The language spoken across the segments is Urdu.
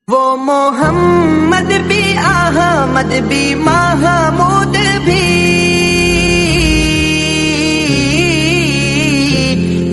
وہ محمد بھی احمد بھی محمود بھی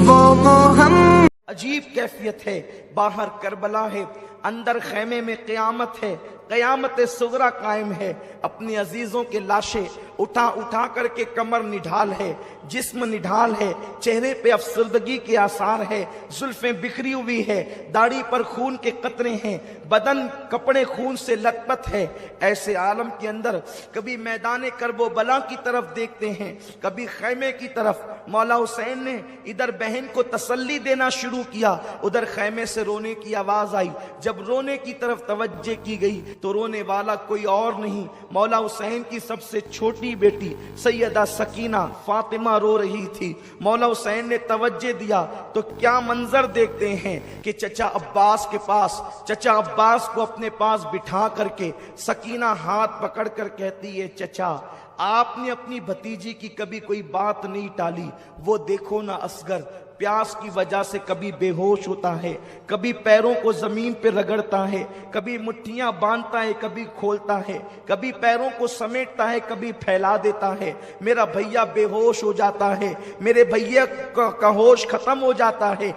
وہ محمد. عجیب کیفیت ہے، باہر کربلا ہے، اندر خیمے میں قیامت ہے، قیامت صغرا قائم ہے. اپنی عزیزوں کے لاشیں اٹھا اٹھا کر کے کمر نڈھال ہے، جسم نڈھال ہے، چہرے پہ افسردگی کے آثار ہے، زلفیں بکھری ہوئی ہے، داڑھی پر خون کے قطرے ہیں، بدن کپڑے خون سے لت پت ہے. ایسے عالم کے اندر کبھی میدان کرب و بلا کی طرف دیکھتے ہیں، کبھی خیمے کی طرف. مولا حسین نے ادھر بہن کو تسلی دینا شروع کیا، ادھر خیمے سے رونے کی آواز آئی. جب رونے کی طرف توجہ کی گئی تو رونے والا کوئی اور نہیں، مولا حسین کی سب سے چھوٹی بیٹی سیدہ سکینہ فاطمہ رو رہی تھی. مولا حسین نے توجہ دیا تو کیا منظر دیکھتے ہیں کہ چچا عباس کے پاس، چچا عباس کو اپنے پاس بٹھا کر کے سکینہ ہاتھ پکڑ کر کہتی ہے، چچا آپ نے اپنی بھتیجی کی کبھی کوئی بات نہیں ٹالی. وہ دیکھو نا اصغر پیاس کی وجہ سے کبھی بے ہوش ہوتا ہے، کبھی پیروں کو زمین پہ رگڑتا ہے، کبھی مٹھیاں باندھتا ہے، کبھی کھولتا ہے، کبھی پیروں کو سمیٹتا ہے، کبھی پھیلا دیتا ہے. میرا بھیا بے ہوش ہو جاتا ہے، میرے بھیا کا ہوش ختم ہو جاتا ہے.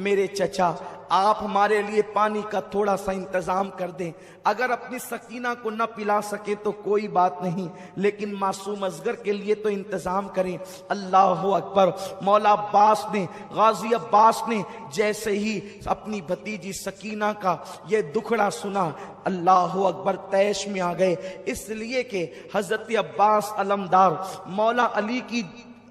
میرے چچا آپ ہمارے لیے پانی کا تھوڑا سا انتظام کر دیں. اگر اپنی سکینہ کو نہ پلا سکے تو کوئی بات نہیں، لیکن معصوم اصغر کے لیے تو انتظام کریں. اللہ اکبر. مولا عباس نے، غازی عباس نے جیسے ہی اپنی بھتیجی سکینہ کا یہ دکھڑا سنا، اللہ اکبر طیش میں آ گئے. اس لیے کہ حضرت عباس علمدار مولا علی کی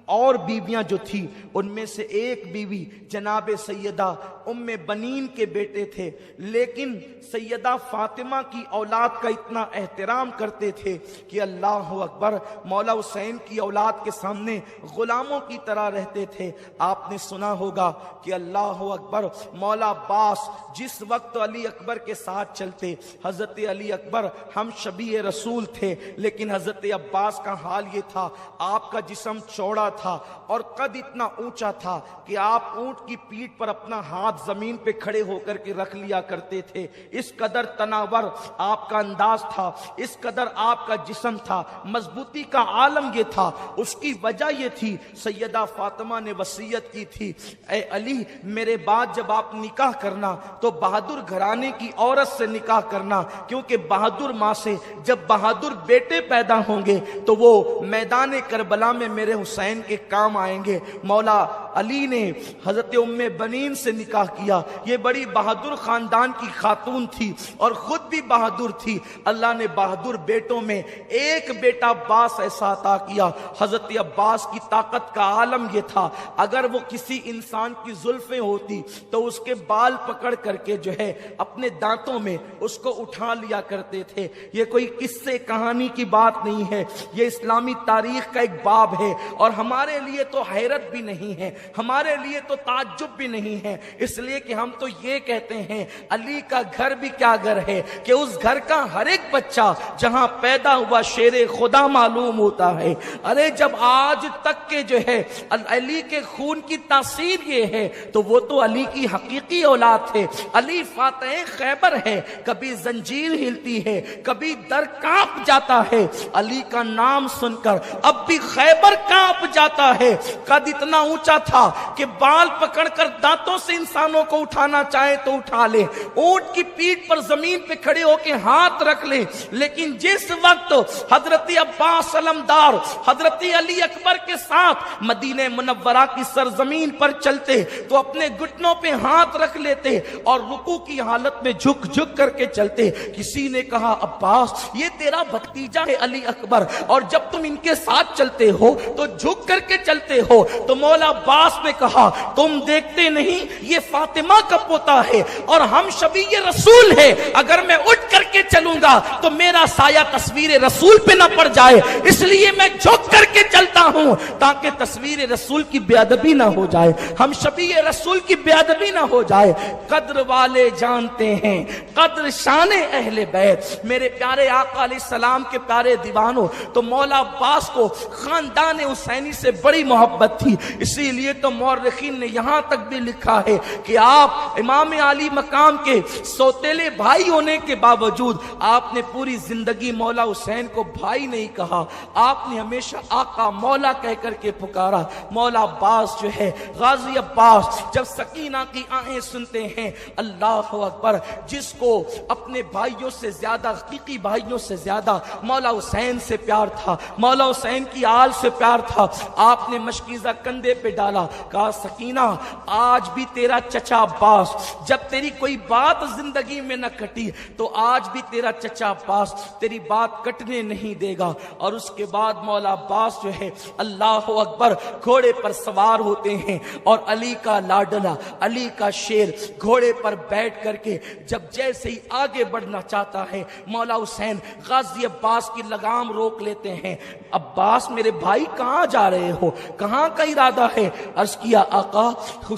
اور بیویاں جو تھی ان میں سے ایک بیوی جناب سیدہ ام بنین کے بیٹے تھے، لیکن سیدہ فاطمہ کی اولاد کا اتنا احترام کرتے تھے کہ اللہ اکبر مولا حسین کی اولاد کے سامنے غلاموں کی طرح رہتے تھے. آپ نے سنا ہوگا کہ اللہ اکبر مولا عباس جس وقت علی اکبر کے ساتھ چلتے، حضرت علی اکبر ہم شبیہ رسول تھے، لیکن حضرت عباس کا حال یہ تھا، آپ کا جسم چوڑا تھا اور قد اتنا اونچا تھا کہ آپ اونٹ کی پیٹھ پر اپنا ہاتھ زمین پہ کھڑے ہو کر کے رکھ لیا کرتے تھے. اس قدر تناور آپ کا انداز تھا، اس قدر آپ کا جسم تھا، مضبوطی کا عالم یہ تھا. اس کی وجہ یہ تھی سیدہ فاطمہ نے وصیت کی تھی، اے علی میرے بعد جب آپ نکاح کرنا تو بہادر گھرانے کی عورت سے نکاح کرنا، کیونکہ بہادر ماں سے جب بہادر بیٹے پیدا ہوں گے تو وہ میدان کربلا میں میرے حسین کے کام آئیں گے. مولا علی نے حضرت ام بنین سے نکاح کیا. یہ بڑی بہادر خاندان کی خاتون تھی اور خود بھی بہادر تھی. اللہ نے بہادر بیٹوں میں ایک بیٹا عباس ایسا عطا کیا. حضرت عباس کی طاقت کا عالم یہ تھا، اگر وہ کسی انسان کی زلفیں ہوتی تو اس کے بال پکڑ کر کے جو ہے اپنے دانتوں میں اس کو اٹھا لیا کرتے تھے. یہ کوئی قصے کہانی کی بات نہیں ہے، یہ اسلامی تاریخ کا ایک باب ہے. اور ہمارے لیے تو حیرت بھی نہیں ہے، ہمارے لیے تو تعجب بھی نہیں ہے، اس لیے کہ ہم تو یہ کہتے ہیں علی کا گھر بھی کیا گھر ہے کہ اس گھر کا ہر ایک بچہ جہاں پیدا ہوا شیر خدا معلوم ہوتا ہے. ارے جب آج تک کے جو ہے علی کے خون کی تاثیر یہ ہے تو وہ تو علی کی حقیقی اولاد تھے. علی فاتح خیبر ہے، کبھی زنجیر ہلتی ہے، کبھی در کانپ جاتا ہے. علی کا نام سن کر اب بھی خیبر کانپ جاتا ہے. قد اتنا اونچا تھا کہ بال پکڑ کر دانتوں سے انسانوں کو اٹھانا چاہے تو اٹھا لے، اونٹ کی پیٹھ پر زمین پہ کھڑے ہو کے ہاتھ رکھ لے. لیکن جس وقت حضرت عباس علمدار حضرت علی اکبر کے ساتھ مدینہ منورہ کی سرزمین پر چلتے تو اپنے گھٹنوں پہ ہاتھ رکھ لیتے اور رکوع کی حالت میں جھک جھک کر کے چلتے. کسی نے کہا عباس یہ تیرا بھتیجا ہے علی اکبر، اور جب تم ان کے ساتھ چلتے ہو تو جھک کر کے چلتے ہو. تو مولا عباس نے کہا تم دیکھتے نہیں یہ فاطمہ کا پوتا ہے اور ہم شبیہ رسول ہے، اگر میں اٹھ کر کے چلوں گا تو میرا سایہ تصویر رسول پہ نہ پڑ جائے، اس لیے میں جھک کر کے چلتا ہوں تاکہ تصویر رسول کی بے ادبی نہ ہو جائے، ہم شبیہ رسول کی بے ادبی نہ ہو جائے۔ قدر والے جانتے ہیں قدر شان اہل بیت، میرے پیارے آقا علیہ السلام کے پیارے دیوانوں، تو مولا عباس کو خاندان حسینی سے بڑی محبت تھی، اسی لیے تو مورخین نے یہاں تک بھی لکھا ہے کہ آپ امام علی مقام کے سوتیلے بھائی ہونے کے باوجود آپ نے پوری زندگی مولا حسین کو بھائی نہیں کہا، آپ نے ہمیشہ آقا مولا کہہ کر کے پکارا۔ مولا عباس جو ہے، غازی عباس، جب سکینہ کی آہیں سنتے ہیں، اللہ اکبر، جس کو اپنے بھائیوں سے زیادہ، حقیقی بھائیوں سے زیادہ مولا حسین سے پیار تھا، مولا حسین کی آل سے پیار تھا، آپ نے مشکیزہ کندھے پہ ڈالا، کہا سکینہ آج بھی تیرا چچا عباس، جب تیری کوئی بات زندگی میں نہ کٹی تو آج بھی تیرا چچا عباس تیری بات کٹنے نہیں دے گا۔ اور اس کے بعد مولا عباس جو ہے، اللہ اکبر، گھوڑے پر سوار ہوتے ہیں اور علی کا لاڈلا، علی کا شیر گھوڑے پر بیٹھ کر کے جب جیسے ہی آگے بڑھنا چاہتا ہے، مولا حسین غازی عباس کی لگام روک لیتے ہیں۔ عباس میرے بھائی کہاں جا رہے ہو، کہاں کا ارادہ ہے؟ عرض کیا آقا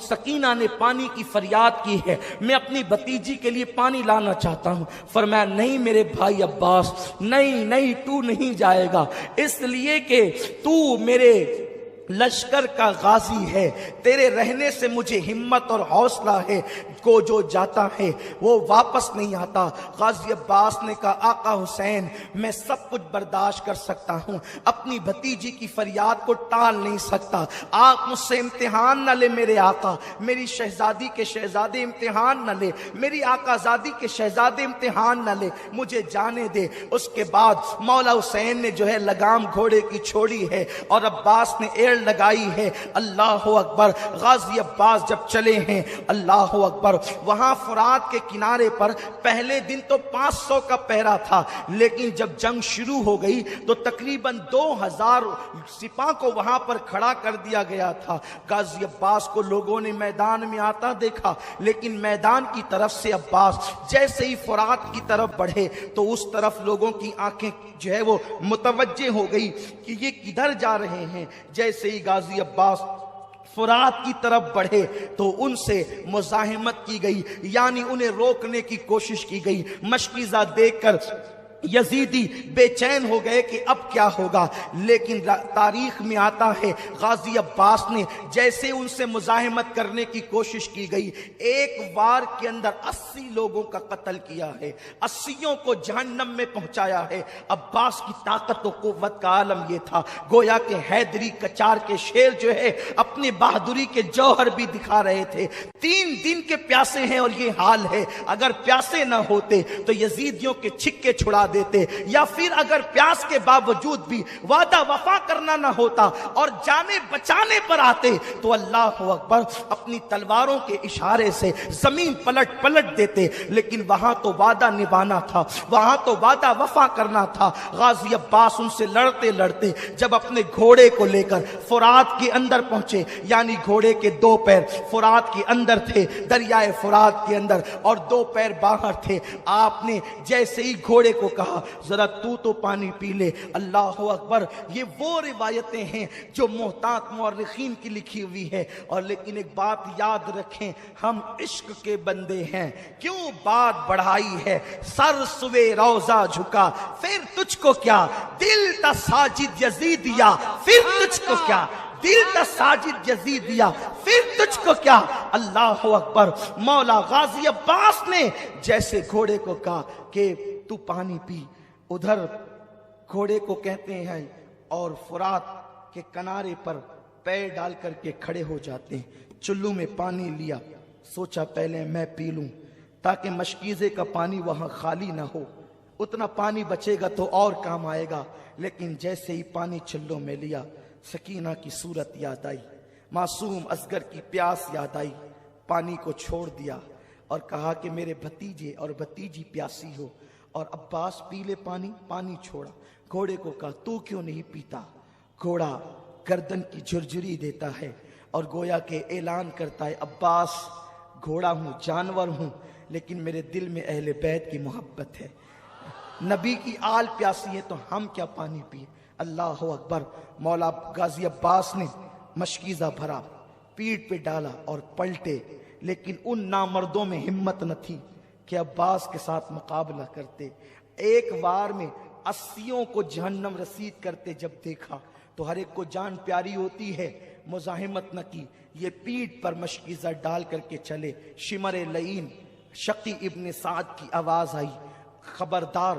سکینہ نے پانی کی فریاد کی ہے، میں اپنی بھتیجی کے لیے پانی لانا چاہتا ہوں۔ فرمایا نہیں میرے بھائی عباس، نہیں تو نہیں جائے گا، اس لیے کہ تو میرے لشکر کا غازی ہے، تیرے رہنے سے مجھے ہمت اور حوصلہ ہے، کو جو جاتا ہے وہ واپس نہیں آتا۔ غازی عباس نے کہا آقا حسین میں سب کچھ برداشت کر سکتا ہوں، اپنی بھتیجی کی فریاد کو ٹال نہیں سکتا، آپ مجھ سے امتحان نہ لے میرے آقا، میری شہزادی کے شہزادے امتحان نہ لے، میری آقا زادی کے شہزادے امتحان نہ لے، مجھے جانے دے۔ اس کے بعد مولا حسین نے جو ہے لگام گھوڑے کی چھوڑی ہے اور عباس نے ایڑ لگائی ہے۔ اللہ اکبر، غازی عباس جب چلے ہیں، اللہ اکبر، وہاں فرات کے کنارے پر پہلے دن تو 500 کا پہرا تھا، لیکن جب جنگ شروع ہو گئی تو تقریباً 2000 سپاہ کو وہاں پر کھڑا کر دیا گیا تھا۔ غازی عباس کو لوگوں نے میدان میں آتا دیکھا، لیکن میدان کی طرف سے عباس جیسے ہی فرات کی طرف بڑھے تو اس طرف لوگوں کی آنکھیں جو ہے وہ متوجہ ہو گئی کہ یہ کدھر جا رہے ہیں۔ جیسے ہی غازی عباس فرات کی طرف بڑھے تو ان سے مزاحمت کی گئی، یعنی انہیں روکنے کی کوشش کی گئی۔ مشکیزہ دیکھ کر یزیدی بے چین ہو گئے کہ اب کیا ہوگا، لیکن تاریخ میں آتا ہے غازی عباس نے جیسے ان سے مزاحمت کرنے کی کوشش کی گئی، ایک وار کے اندر 80 لوگوں کا قتل کیا ہے، 80 کو جہنم میں پہنچایا ہے۔ عباس کی طاقت و قوت کا عالم یہ تھا، گویا کہ حیدری کچار کے شیر جو ہے اپنی بہادری کے جوہر بھی دکھا رہے تھے۔ 3 دن کے پیاسے ہیں اور یہ حال ہے، اگر پیاسے نہ ہوتے تو یزیدیوں کے چھکے چھڑا دیتے، یا پھر اگر پیاس کے باوجود بھی وعدہ وفا کرنا نہ ہوتا اور جانے بچانے پر آتے تو اللہ اکبر اپنی تلواروں کے اشارے سے زمین پلٹ دیتے، لیکن وہاں تو وعدہ نبھانا تھا، وہاں تو وعدہ وفا کرنا تھا۔ غازی عباس ان سے لڑتے لڑتے جب اپنے گھوڑے کو لے کر فرات کے اندر پہنچے، یعنی گھوڑے کے 2 پیر فرات کے اندر تھے، دریائے فرات کے اندر، اور 2 پیر باہر تھے، آپ نے جیسے ہی گھوڑے کو کہا ذرا تو پانی پی لے۔ اللہ اکبر، یہ وہ روایتیں ہیں جو محتاط مورخین کی لکھی ہوئی ہے، اور لیکن ایک بات یاد رکھیں، ہم عشق کے بندے ہیں، کیوں بات بڑھائی ہے، سر سوے روضہ جھکا پھر تجھ کو کیا، دل تا ساجد یزیدیا پھر تجھ کو کیا، دل تا ساجد یزیدیا پھر تجھ کو کیا۔ اللہ اکبر، مولا غازی عباس نے جیسے گھوڑے کو کہا کہ تو پانی پی، ادھر گھوڑے کو کہتے ہیں اور فرات کے کنارے پر پیر ڈال کر کے کھڑے ہو جاتے ہیں۔ چلو میں پانی لیا، سوچا پہلے میں پی لوں تاکہ مشکیزے کا پانی وہاں خالی نہ ہو، اتنا پانی بچے گا تو اور کام آئے گا۔ لیکن جیسے ہی پانی چلو میں لیا، سکینہ کی صورت یاد آئی، معصوم اصغر کی پیاس یاد آئی، پانی کو چھوڑ دیا اور کہا کہ میرے بھتیجے اور بھتیجی پیاسی ہو، اور عباس پی لے پانی، پانی چھوڑا۔ گھوڑے کو کہا تو کیوں نہیں پیتا؟ گھوڑا گردن کی جھرجھری دیتا ہے اور گویا کہ اعلان کرتا ہے عباس گھوڑا ہوں، جانور ہوں، لیکن میرے دل میں اہل بیت کی محبت ہے، نبی کی آل پیاسی ہے تو ہم کیا پانی پیے. اللہ اکبر. مولا غازی عباس نے مشکیزہ بھرا، پیٹ پہ ڈالا اور پلٹے، لیکن ان نامردوں میں ہمت نہ تھی کہ عباس کے ساتھ مقابلہ کرتے. ایک بار میں 80 کو جہنم رسید کرتے جب دیکھا تو ہر ایک کو جان پیاری ہوتی ہے، مزاحمت نہ کی. یہ پیٹ پر مشکیزہ ڈال کر کے چلے. شمر لعین شقی ابن سعد کی آواز آئی، خبردار،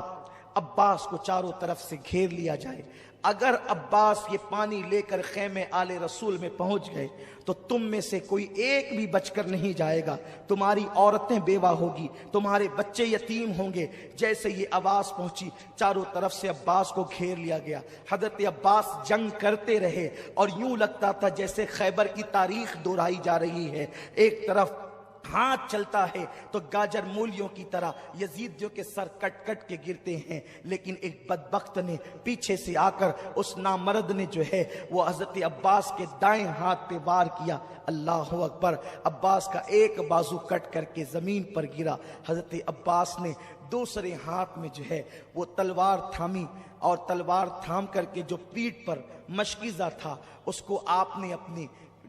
عباس کو چاروں طرف سے گھیر لیا جائے. اگر عباس یہ پانی لے کر خیمے آل رسول میں پہنچ گئے تو تم میں سے کوئی ایک بھی بچ کر نہیں جائے گا. تمہاری عورتیں بیوہ ہوگی، تمہارے بچے یتیم ہوں گے. جیسے یہ آواز پہنچی چاروں طرف سے عباس کو گھیر لیا گیا. حضرت عباس جنگ کرتے رہے اور یوں لگتا تھا جیسے خیبر کی تاریخ دہرائی جا رہی ہے. ایک طرف ہاتھ چلتا ہے تو گاجر مولیوں کی طرح یزیدیوں کے سر کٹ کٹ کے گرتے ہیں، لیکن ایک بدبخت نے پیچھے سے آ کر اس نامرد نے جو ہے وہ حضرت عباس کے دائیں ہاتھ پہ وار کیا. اللہ اکبر. عباس کا ایک بازو کٹ کر کے زمین پر گرا. حضرت عباس نے دوسرے ہاتھ میں جو ہے وہ تلوار تھامی اور تلوار تھام کر کے جو پیٹھ پر مشکیزہ تھا اس کو آپ نے اپنی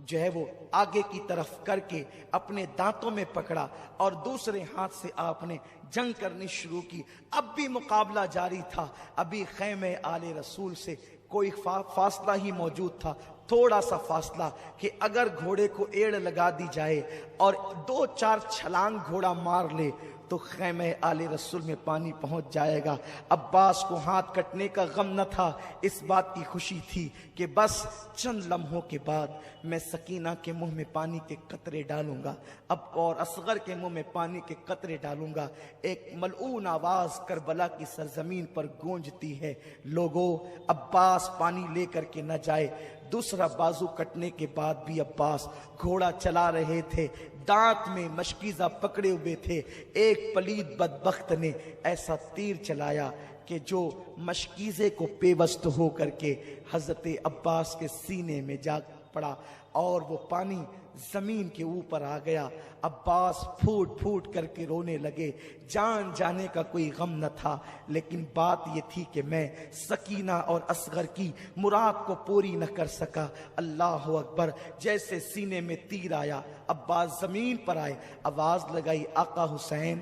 جو ہے وہ آگے کی طرف کر کے اپنے دانتوں میں پکڑا اور دوسرے ہاتھ سے آپ نے جنگ کرنی شروع کی. اب بھی مقابلہ جاری تھا. ابھی خیمے آل رسول سے کوئی فاصلہ ہی موجود تھا، تھوڑا سا فاصلہ کہ اگر گھوڑے کو ایڑ لگا دی جائے اور 2-4 چھلانگ گھوڑا مار لے تو خیمہ آل رسول میں پانی پہنچ جائے گا. عباس کو ہاتھ کٹنے کا غم نہ تھا، اس بات کی خوشی تھی کہ بس چند لمحوں کے بعد میں سکینہ کے منہ میں پانی کے قطرے ڈالوں گا، اب اور اصغر کے منہ میں پانی کے قطرے ڈالوں گا. ایک ملعون آواز کربلا کی سرزمین پر گونجتی ہے، لوگوں عباس پانی لے کر کے نہ جائے. دوسرا بازو کٹنے کے بعد بھی عباس گھوڑا چلا رہے تھے، دانت میں مشکیزہ پکڑے ہوئے تھے. ایک پلید بدبخت نے ایسا تیر چلایا کہ جو مشکیزے کو پیوست ہو کر کے حضرت عباس کے سینے میں جا پڑا اور وہ پانی زمین کے اوپر آ گیا. عباس پھوٹ پھوٹ کر کے رونے لگے. جان جانے کا کوئی غم نہ تھا، لیکن بات یہ تھی کہ میں سکینہ اور اصغر کی مراد کو پوری نہ کر سکا. اللہ اکبر. جیسے سینے میں تیر آیا عباس زمین پر آئے، آواز لگائی، آقا حسین،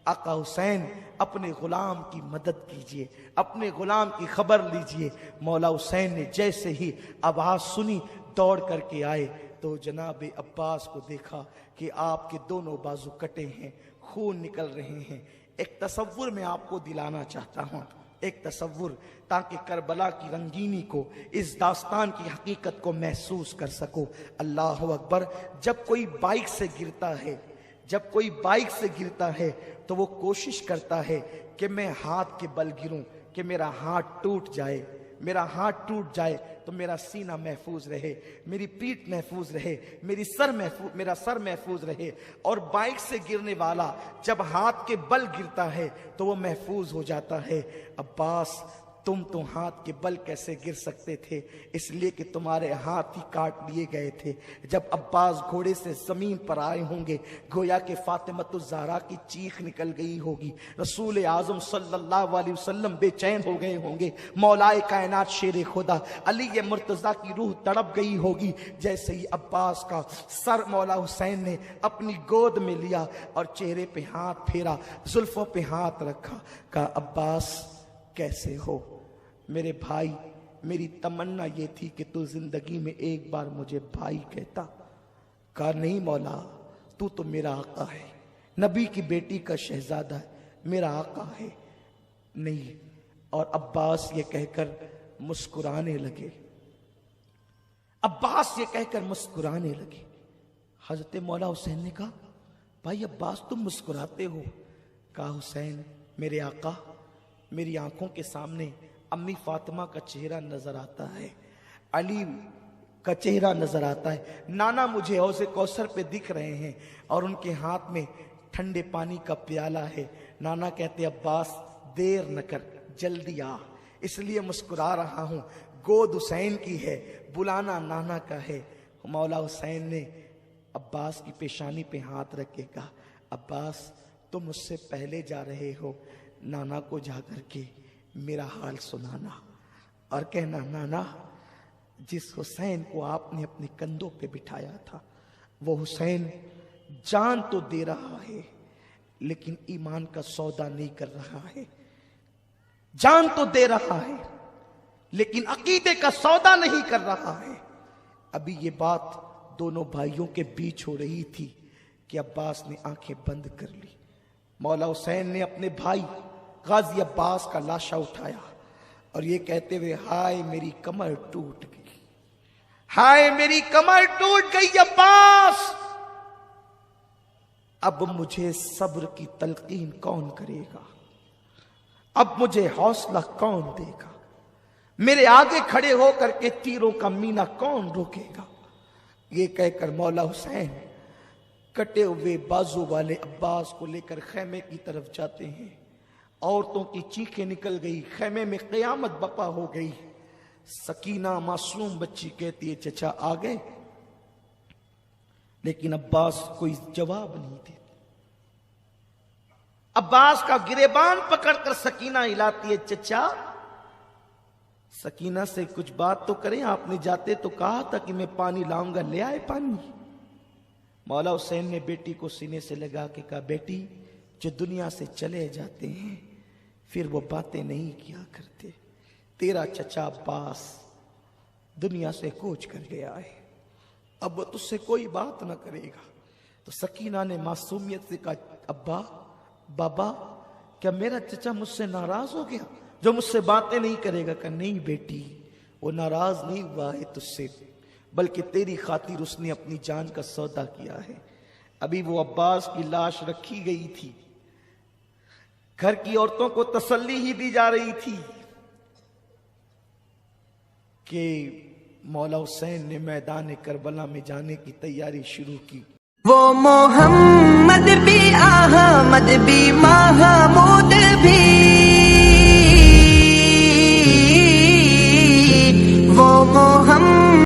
آقا حسین، اپنے غلام کی مدد کیجئے، اپنے غلام کی خبر لیجئے. مولا حسین نے جیسے ہی آواز سنی دوڑ کر کے آئے تو جناب عباس کو دیکھا کہ آپ کے دونوں بازو کٹے ہیں، خون نکل رہے ہیں. ایک تصور میں آپ کو دلانا چاہتا ہوں، ایک تصور، تاکہ کربلا کی رنگینی کو، اس داستان کی حقیقت کو محسوس کر سکو. اللہ اکبر. جب کوئی بائک سے گرتا ہے، جب کوئی بائک سے گرتا ہے تو وہ کوشش کرتا ہے کہ میں ہاتھ کے بل گروں، کہ میرا ہاتھ ٹوٹ جائے، میرا ہاتھ ٹوٹ جائے تو میرا سینہ محفوظ رہے، میری پیٹھ محفوظ رہے، میرا سر محفوظ رہے. اور بائک سے گرنے والا جب ہاتھ کے بل گرتا ہے تو وہ محفوظ ہو جاتا ہے. عباس، تم تو ہاتھ کے بل کیسے گر سکتے تھے؟ اس لیے کہ تمہارے ہاتھ ہی کاٹ لیے گئے تھے. جب عباس گھوڑے سے زمین پر آئے ہوں گے گویا کہ فاطمۃ الزہرا کی چیخ نکل گئی ہوگی، رسول اعظم صلی اللہ علیہ وسلم بے چین ہو گئے ہوں گے، مولائے کائنات شیر خدا علی مرتضیٰ کی روح تڑپ گئی ہوگی. جیسے ہی عباس کا سر مولا حسین نے اپنی گود میں لیا اور چہرے پہ ہاتھ پھیرا، زلفوں پہ ہاتھ رکھا، کہا عباس کیسے ہو میرے بھائی؟ میری تمنا یہ تھی کہ تو زندگی میں ایک بار مجھے بھائی کہتا. کہا نہیں مولا، تو میرا آقا ہے، نبی کی بیٹی کا شہزادہ ہے، میرا آقا ہے. نہیں. اور عباس یہ کہہ کر مسکرانے لگے، عباس یہ کہہ کر مسکرانے لگے. حضرت مولا حسین نے کہا بھائی عباس تم مسکراتے ہو. کہا حسین میرے آقا، میری آنکھوں کے سامنے امی فاطمہ کا چہرہ نظر آتا ہے، علی کا چہرہ نظر آتا ہے، نانا مجھے حوض کوثر پہ دکھ رہے ہیں اور ان کے ہاتھ میں ٹھنڈے پانی کا پیالہ ہے. نانا کہتے عباس دیر نہ کر، جلدی آ، اس لیے مسکرا رہا ہوں، گود حسین کی ہے، بلانا نانا کا ہے. مولا حسین نے عباس کی پیشانی پہ ہاتھ رکھ کے کہا عباس تم اس سے پہلے جا رہے ہو، نانا کو جا کر کے میرا حال سنانا اور کہنا نانا جس حسین کو آپ نے اپنے کندھوں پہ بٹھایا تھا وہ حسین جان تو دے رہا ہے لیکن ایمان کا سودا نہیں کر رہا ہے، جان تو دے رہا ہے لیکن عقیدے کا سودا نہیں کر رہا ہے۔ ابھی یہ بات دونوں بھائیوں کے بیچ ہو رہی تھی کہ عباس نے آنکھیں بند کر لی۔ مولا حسین نے اپنے بھائی غازی عباس کا لاشا اٹھایا اور یہ کہتے ہوئے ہائے میری کمر ٹوٹ گئی، ہائے میری کمر ٹوٹ گئی عباس، اب مجھے صبر کی تلقین کون کرے گا، اب مجھے حوصلہ کون دے گا، میرے آگے کھڑے ہو کر کے تیروں کا مینا کون روکے گا۔ یہ کہہ کر مولا حسین کٹے ہوئے بازو والے عباس کو لے کر خیمے کی طرف جاتے ہیں۔ عورتوں کی چیخیں نکل گئی، خیمے میں قیامت بپا ہو گئی۔ سکینہ معصوم بچی کہتی ہے چچا آ گئے، لیکن عباس کوئی جواب نہیں دیتا۔ عباس کا گریبان پکڑ کر سکینہ ہلاتی ہے، چچا سکینہ سے کچھ بات تو کریں، آپ نے جاتے تو کہا تھا کہ میں پانی لاؤں گا، لے آئے پانی۔ مولا حسین نے بیٹی کو سینے سے لگا کے کہا بیٹی جو دنیا سے چلے جاتے ہیں پھر وہ باتیں نہیں کیا کرتے، تیرا چچا عباس دنیا سے کوچ کر گیا ہے، اب وہ تجھ سے کوئی بات نہ کرے گا۔ تو سکینہ نے معصومیت سے کہا ابا بابا کیا میرا چچا مجھ سے ناراض ہو گیا جو مجھ سے باتیں نہیں کرے گا؟ کہ نہیں بیٹی وہ ناراض نہیں ہوا ہے تجھ سے، بلکہ تیری خاطر اس نے اپنی جان کا سودا کیا ہے۔ ابھی وہ عباس کی لاش رکھی گئی تھی، گھر کی عورتوں کو تسلی ہی دی جا رہی تھی کہ مولا حسین نے میدان کربلا میں جانے کی تیاری شروع کی۔ وہ محمد بھی احمد بھی محمود بھی